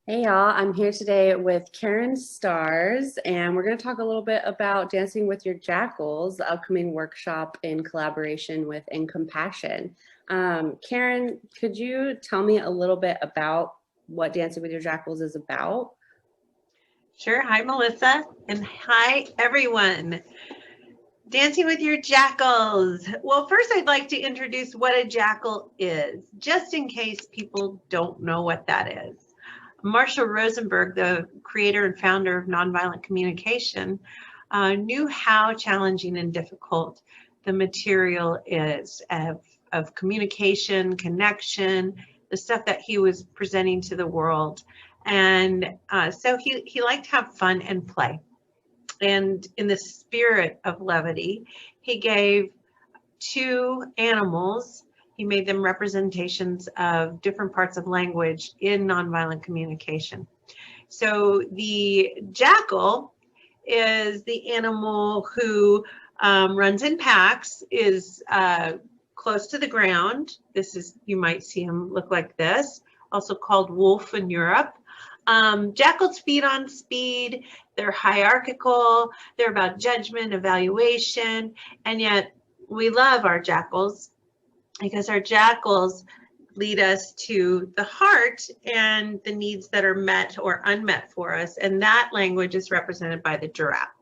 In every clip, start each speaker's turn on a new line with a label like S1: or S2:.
S1: Hey y'all, I'm here today with Karen Starz, and we're going to talk a little bit about Dancing with Your Jackals, the upcoming workshop in collaboration with In Compassion. Karen, could you tell me a little bit about what Dancing with Your Jackals is about?
S2: Sure. Hi, Melissa. And hi, everyone. Dancing with your jackals. Well, first, I'd like to introduce what a jackal is, just in case people don't know what that is. Marshall Rosenberg, the creator and founder of Nonviolent Communication, knew how challenging and difficult the material is of communication, connection, the stuff that he was presenting to the world. And so he liked to have fun and play. And in the spirit of levity, he gave two animals, he made them representations of different parts of language in nonviolent communication. So the jackal is the animal who runs in packs, is close to the ground. This is, you might see him look like this, also called wolf in Europe. Jackals feed on speed, they're hierarchical, they're about judgment, evaluation, and yet we love our jackals because our jackals lead us to the heart and the needs that are met or unmet for us, and that language is represented by the giraffe.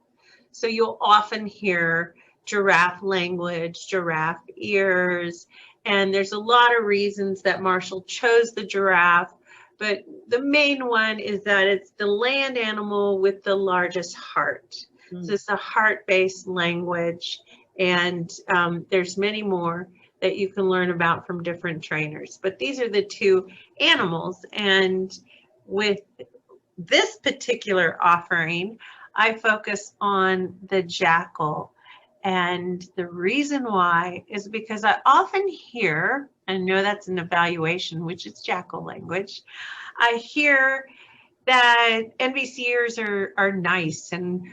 S2: So you'll often hear giraffe language, giraffe ears, and there's a lot of reasons that Marshall chose the giraffe. But the main one is that it's the land animal with the largest heart. So it's a heart-based language, and there's many more that you can learn about from different trainers. But these are the two animals, and with this particular offering, I focus on the jackal. And the reason why is because I often hear, and know that's an evaluation, which is jackal language, I hear that NVCers are nice, and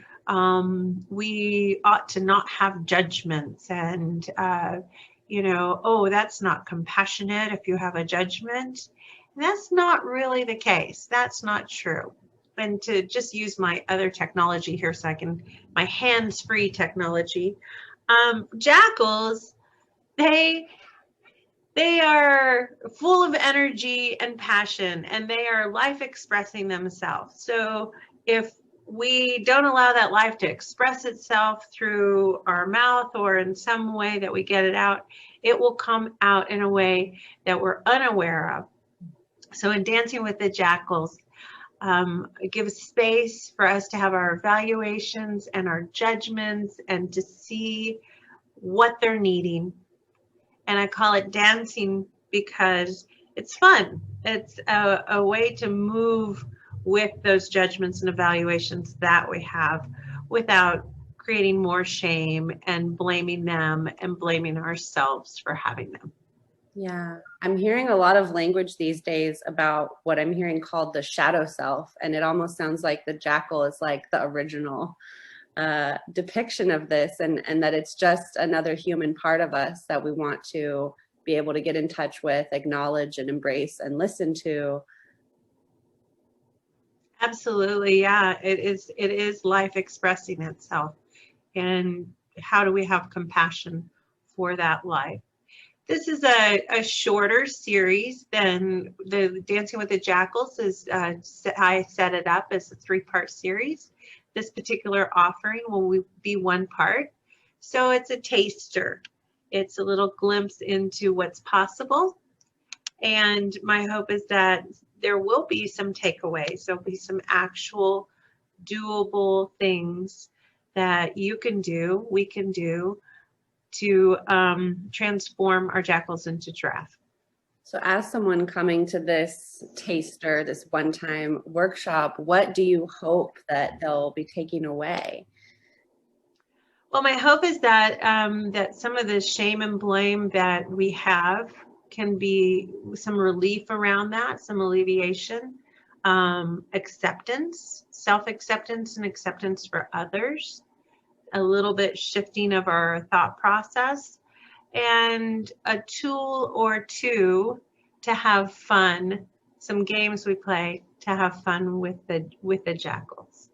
S2: we ought to not have judgments, and oh, that's not compassionate if you have a judgment. And that's not really the case. That's not true. And to just use my other technology here, so I can, my hands-free technology, jackals, they are full of energy and passion, and they are life expressing themselves. So if we don't allow that life to express itself through our mouth or in some way that we get it out, it will come out in a way that we're unaware of. So in Dancing with the Jackals, it gives space for us to have our evaluations and our judgments and to see what they're needing. And I call it dancing because it's fun. It's a way to move with those judgments and evaluations that we have without creating more shame and blaming them and blaming ourselves for having them.
S1: Yeah, I'm hearing a lot of language these days about what I'm hearing called the shadow self, and it almost sounds like the jackal is like the original depiction of this, and that it's just another human part of us that we want to be able to get in touch with, acknowledge and embrace and listen to.
S2: Absolutely, yeah. It is life expressing itself. And how do we have compassion for that life? This is a shorter series than the Dancing with the Jackals is. I set it up as a 3-part series. This particular offering will be 1 part. So it's a taster. It's a little glimpse into what's possible. And my hope is that there will be some takeaways. There'll be some actual doable things that you can do, we can do, to transform our jackals into giraffe.
S1: So as someone coming to this taster, this one-time workshop, what do you hope that they'll be taking away?
S2: Well, my hope is that that some of the shame and blame that we have can be some relief around that, some alleviation, acceptance, self-acceptance and acceptance for others, a little bit shifting of our thought process, and a tool or two to have fun some games we play to have fun with the jackals.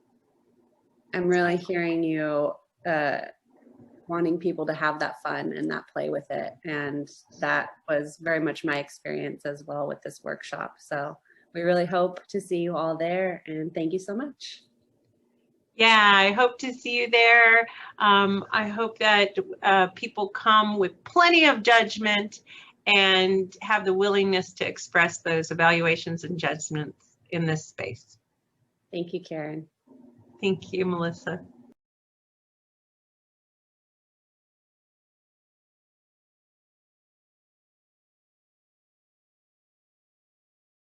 S1: I'm really hearing you wanting people to have that fun and that play with it. And that was very much my experience as well with this workshop. So we really hope to see you all there, and thank you so much.
S2: Yeah, I hope to see you there. I hope that people come with plenty of judgment and have the willingness to express those evaluations and judgments in this space.
S1: Thank you, Karen.
S2: Thank you, Melissa.